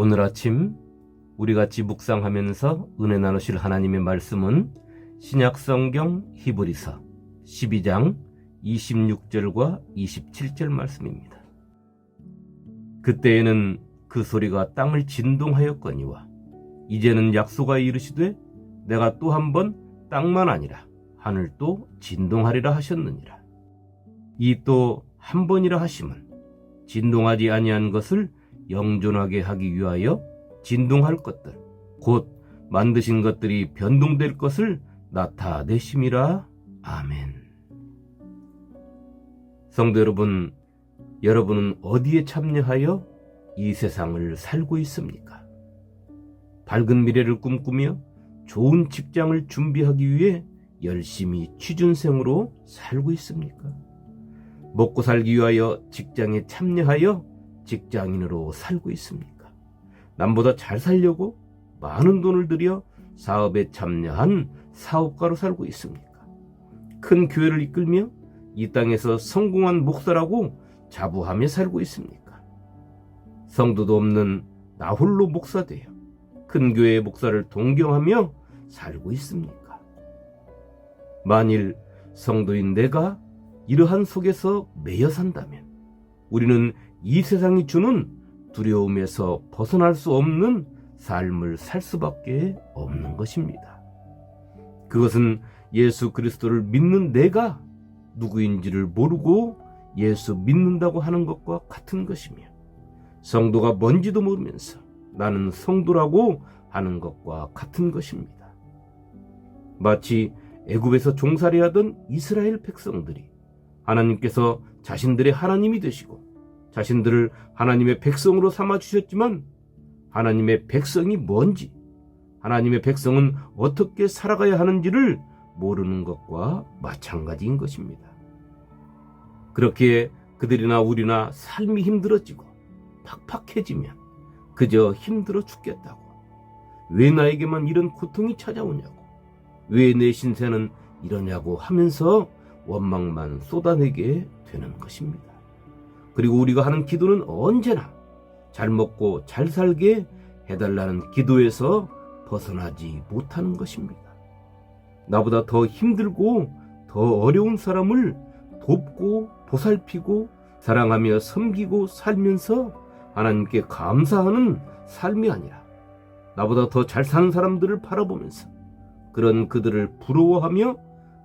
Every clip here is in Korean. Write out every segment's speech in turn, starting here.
오늘 아침 우리 같이 묵상하면서 은혜 나누실 하나님의 말씀은 신약성경 히브리서 12장 26절과 27절 말씀입니다. 그때에는 그 소리가 땅을 진동하였거니와 이제는 약속하여 이르시되 내가 또 한 번 땅만 아니라 하늘도 진동하리라 하셨느니라. 이 또 한 번이라 하심은 진동하지 아니한 것을 영존하게 하기 위하여 진동할 것들 곧 만드신 것들이 변동될 것을 나타내심이라. 아멘. 성도 여러분, 여러분은 어디에 참여하여 이 세상을 살고 있습니까? 밝은 미래를 꿈꾸며 좋은 직장을 준비하기 위해 열심히 취준생으로 살고 있습니까? 먹고 살기 위하여 직장에 참여하여 직장인으로 살고 있습니까? 남보다 잘 살려고 많은 돈을 들여 사업에 참여한 사업가로 살고 있습니까? 큰 교회를 이끌며 이 땅에서 성공한 목사라고 자부하며 살고 있습니까? 성도도 없는 나 홀로 목사 되어 큰 교회의 목사를 동경하며 살고 있습니까? 만일 성도인 내가 이러한 속에서 매여 산다면 우리는 이 세상이 주는 두려움에서 벗어날 수 없는 삶을 살 수밖에 없는 것입니다. 그것은 예수 그리스도를 믿는 내가 누구인지를 모르고 예수 믿는다고 하는 것과 같은 것이며 성도가 뭔지도 모르면서 나는 성도라고 하는 것과 같은 것입니다. 마치 애굽에서 종살이 하던 이스라엘 백성들이 하나님께서 자신들의 하나님이 되시고 자신들을 하나님의 백성으로 삼아주셨지만 하나님의 백성이 뭔지, 하나님의 백성은 어떻게 살아가야 하는지를 모르는 것과 마찬가지인 것입니다. 그렇게 그들이나 우리나 삶이 힘들어지고 팍팍해지면 그저 힘들어 죽겠다고, 왜 나에게만 이런 고통이 찾아오냐고, 왜 내 신세는 이러냐고 하면서 원망만 쏟아내게 되는 것입니다. 그리고 우리가 하는 기도는 언제나 잘 먹고 잘 살게 해달라는 기도에서 벗어나지 못하는 것입니다. 나보다 더 힘들고 더 어려운 사람을 돕고 보살피고 사랑하며 섬기고 살면서 하나님께 감사하는 삶이 아니라 나보다 더 잘 사는 사람들을 바라보면서 그런 그들을 부러워하며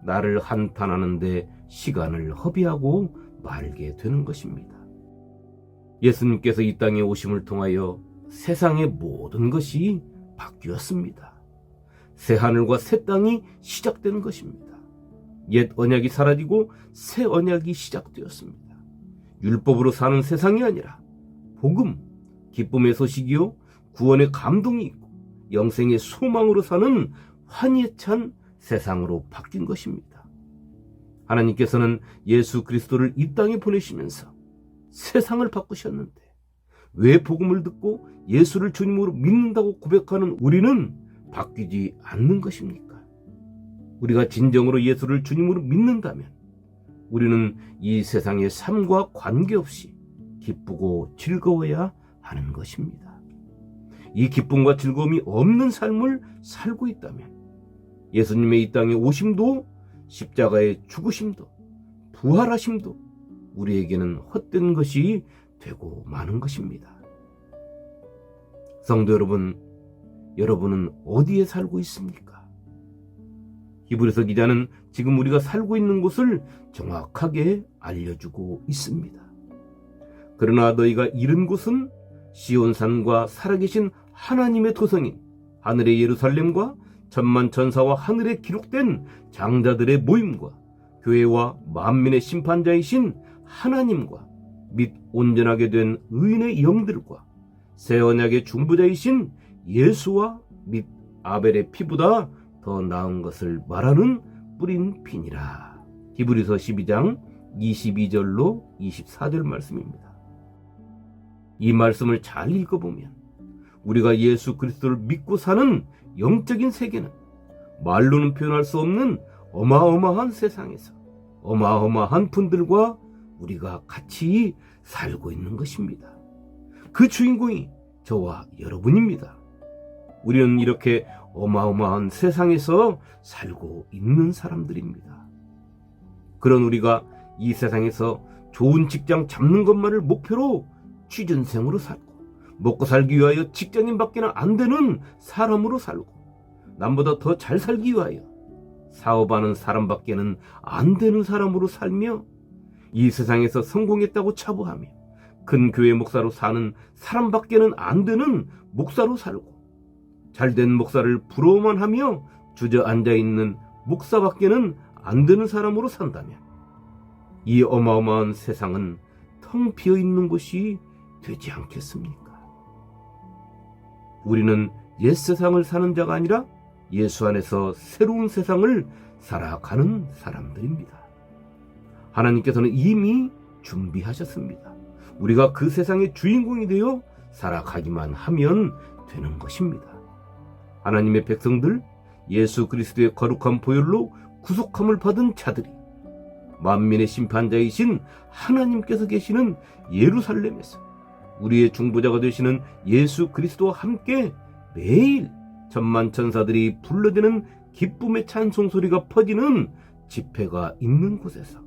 나를 한탄하는 데 시간을 허비하고 말게 되는 것입니다. 예수님께서 이 땅에 오심을 통하여 세상의 모든 것이 바뀌었습니다. 새 하늘과 새 땅이 시작된 것입니다. 옛 언약이 사라지고 새 언약이 시작되었습니다. 율법으로 사는 세상이 아니라 복음, 기쁨의 소식이요 구원의 감동이 있고 영생의 소망으로 사는 환희에 찬 세상으로 바뀐 것입니다. 하나님께서는 예수 그리스도를 이 땅에 보내시면서 세상을 바꾸셨는데 왜 복음을 듣고 예수를 주님으로 믿는다고 고백하는 우리는 바뀌지 않는 것입니까? 우리가 진정으로 예수를 주님으로 믿는다면 우리는 이 세상의 삶과 관계없이 기쁘고 즐거워야 하는 것입니다. 이 기쁨과 즐거움이 없는 삶을 살고 있다면 예수님의 이 땅에 오심도 십자가의 죽으심도 부활하심도 우리에게는 헛된 것이 되고 마는 것입니다. 성도 여러분, 여러분은 어디에 살고 있습니까? 히브리서 기자는 지금 우리가 살고 있는 곳을 정확하게 알려주고 있습니다. 그러나 너희가 이른 곳은 시온산과 살아계신 하나님의 도성인 하늘의 예루살렘과 천만 천사와 하늘에 기록된 장자들의 모임과 교회와 만민의 심판자이신 하나님과 및 온전하게 된 의인의 영들과 새 언약의 중보자이신 예수와 및 아벨의 피보다 더 나은 것을 말하는 뿌린 피니라. 히브리서 12장 22절로 24절 말씀입니다. 이 말씀을 잘 읽어보면 우리가 예수 그리스도를 믿고 사는 영적인 세계는 말로는 표현할 수 없는 어마어마한 세상에서 어마어마한 분들과 우리가 같이 살고 있는 것입니다. 그 주인공이 저와 여러분입니다. 우리는 이렇게 어마어마한 세상에서 살고 있는 사람들입니다. 그런 우리가 이 세상에서 좋은 직장 잡는 것만을 목표로 취준생으로 살고, 먹고 살기 위하여 직장인밖에는 안 되는 사람으로 살고, 남보다 더 잘 살기 위하여 사업하는 사람밖에는 안 되는 사람으로 살며, 이 세상에서 성공했다고 자부하며 큰 교회 목사로 사는 사람밖에는 안 되는 목사로 살고, 잘된 목사를 부러워만 하며 주저앉아 있는 목사밖에는 안 되는 사람으로 산다면, 이 어마어마한 세상은 텅 비어 있는 곳이 되지 않겠습니까? 우리는 옛 세상을 사는 자가 아니라 예수 안에서 새로운 세상을 살아가는 사람들입니다. 하나님께서는 이미 준비하셨습니다. 우리가 그 세상의 주인공이 되어 살아가기만 하면 되는 것입니다. 하나님의 백성들, 예수 그리스도의 거룩한 보혈로 구속함을 받은 자들이 만민의 심판자이신 하나님께서 계시는 예루살렘에서 우리의 중보자가 되시는 예수 그리스도와 함께 매일 천만 천사들이 불러대는 기쁨의 찬송 소리가 퍼지는 집회가 있는 곳에서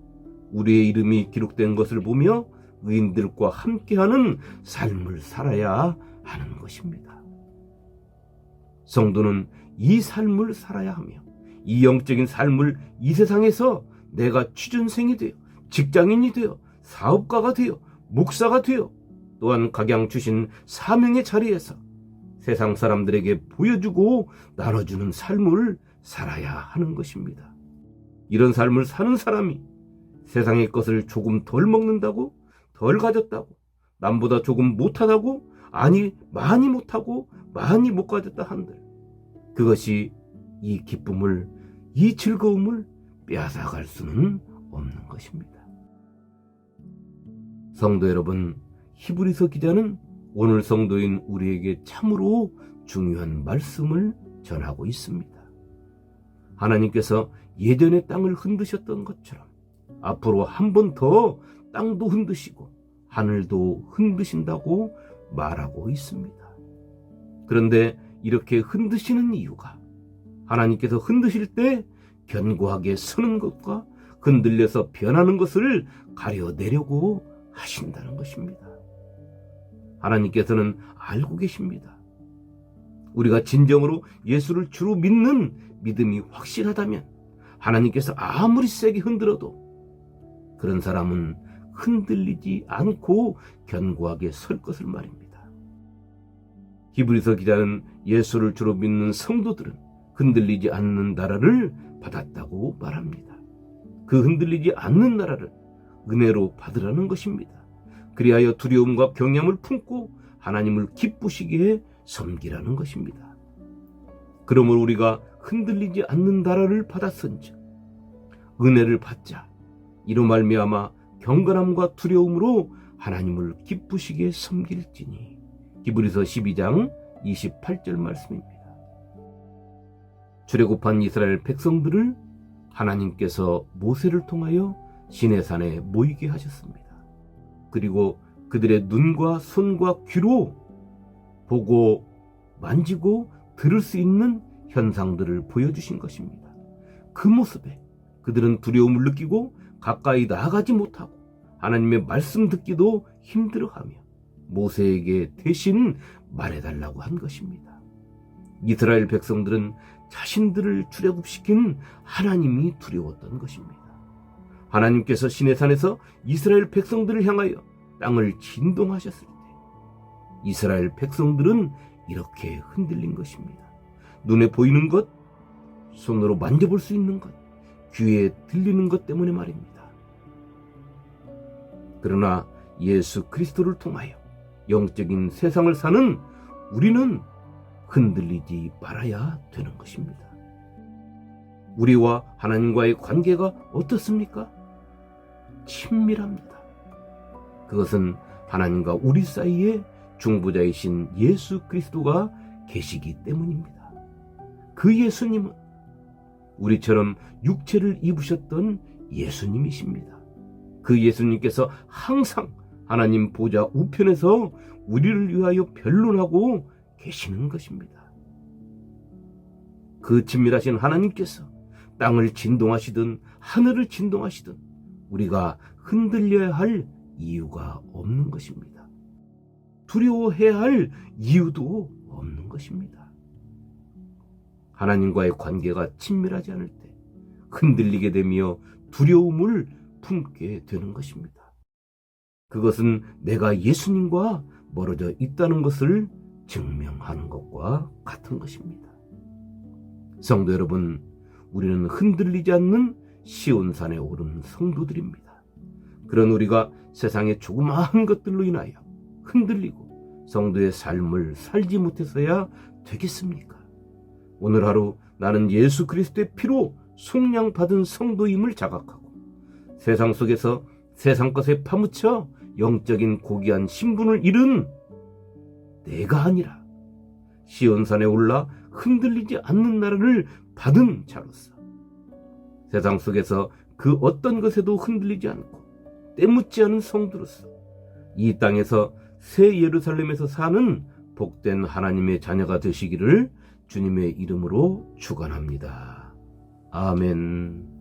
우리의 이름이 기록된 것을 보며 의인들과 함께하는 삶을 살아야 하는 것입니다. 성도는 이 삶을 살아야 하며, 이 영적인 삶을 이 세상에서 내가 취준생이 되어, 직장인이 되어, 사업가가 되어, 목사가 되어, 또한 각양 주신 사명의 자리에서 세상 사람들에게 보여주고 나눠주는 삶을 살아야 하는 것입니다. 이런 삶을 사는 사람이 세상의 것을 조금 덜 먹는다고, 덜 가졌다고, 남보다 조금 못하다고, 아니 많이 못하고 많이 못 가졌다 한들, 그것이 이 기쁨을, 이 즐거움을 빼앗아갈 수는 없는 것입니다. 성도 여러분, 히브리서 기자는 오늘 성도인 우리에게 참으로 중요한 말씀을 전하고 있습니다. 하나님께서 예전에 땅을 흔드셨던 것처럼 앞으로 한 번 더 땅도 흔드시고 하늘도 흔드신다고 말하고 있습니다. 그런데 이렇게 흔드시는 이유가, 하나님께서 흔드실 때 견고하게 서는 것과 흔들려서 변하는 것을 가려내려고 하신다는 것입니다. 하나님께서는 알고 계십니다. 우리가 진정으로 예수를 주로 믿는 믿음이 확실하다면 하나님께서 아무리 세게 흔들어도 그런 사람은 흔들리지 않고 견고하게 설 것을 말입니다. 히브리서 기자는 예수를 주로 믿는 성도들은 흔들리지 않는 나라를 받았다고 말합니다. 그 흔들리지 않는 나라를 은혜로 받으라는 것입니다. 그리하여 두려움과 경외함을 품고 하나님을 기쁘시게 섬기라는 것입니다. 그러므로 우리가 흔들리지 않는 나라를 받았은즉 은혜를 받자. 이로 말미암아 경건함과 두려움으로 하나님을 기쁘시게 섬길지니. 히브리서 12장 28절 말씀입니다. 출애굽한 이스라엘 백성들을 하나님께서 모세를 통하여 시내산에 모이게 하셨습니다. 그리고 그들의 눈과 손과 귀로 보고 만지고 들을 수 있는 현상들을 보여주신 것입니다. 그 모습에 그들은 두려움을 느끼고 가까이 나아가지 못하고 하나님의 말씀 듣기도 힘들어하며 모세에게 대신 말해달라고 한 것입니다. 이스라엘 백성들은 자신들을 출애굽시킨 하나님이 두려웠던 것입니다. 하나님께서 시내산에서 이스라엘 백성들을 향하여 땅을 진동하셨을 때 이스라엘 백성들은 이렇게 흔들린 것입니다. 눈에 보이는 것, 손으로 만져볼 수 있는 것, 귀에 들리는 것 때문에 말입니다. 그러나 예수 그리스도를 통하여 영적인 세상을 사는 우리는 흔들리지 말아야 되는 것입니다. 우리와 하나님과의 관계가 어떻습니까? 친밀합니다. 그것은 하나님과 우리 사이에 중보자이신 예수 그리스도가 계시기 때문입니다. 그 예수님은 우리처럼 육체를 입으셨던 예수님이십니다. 그 예수님께서 항상 하나님 보좌 우편에서 우리를 위하여 변론하고 계시는 것입니다. 그 친밀하신 하나님께서 땅을 진동하시든 하늘을 진동하시든 우리가 흔들려야 할 이유가 없는 것입니다. 두려워해야 할 이유도 없는 것입니다. 하나님과의 관계가 친밀하지 않을 때 흔들리게 되며 두려움을 품게 되는 것입니다. 그것은 내가 예수님과 멀어져 있다는 것을 증명하는 것과 같은 것입니다. 성도 여러분, 우리는 흔들리지 않는 시온산에 오른 성도들입니다. 그런 우리가 세상의 조그마한 것들로 인하여 흔들리고 성도의 삶을 살지 못해서야 되겠습니까? 오늘 하루 나는 예수 그리스도의 피로 속량받은 성도임을 자각하고 세상 속에서 세상 것에 파묻혀 영적인 고귀한 신분을 잃은 내가 아니라 시온산에 올라 흔들리지 않는 나라를 받은 자로서 세상 속에서 그 어떤 것에도 흔들리지 않고 때묻지 않은 성도로서 이 땅에서 새 예루살렘에서 사는 복된 하나님의 자녀가 되시기를 주님의 이름으로 축원합니다. 아멘.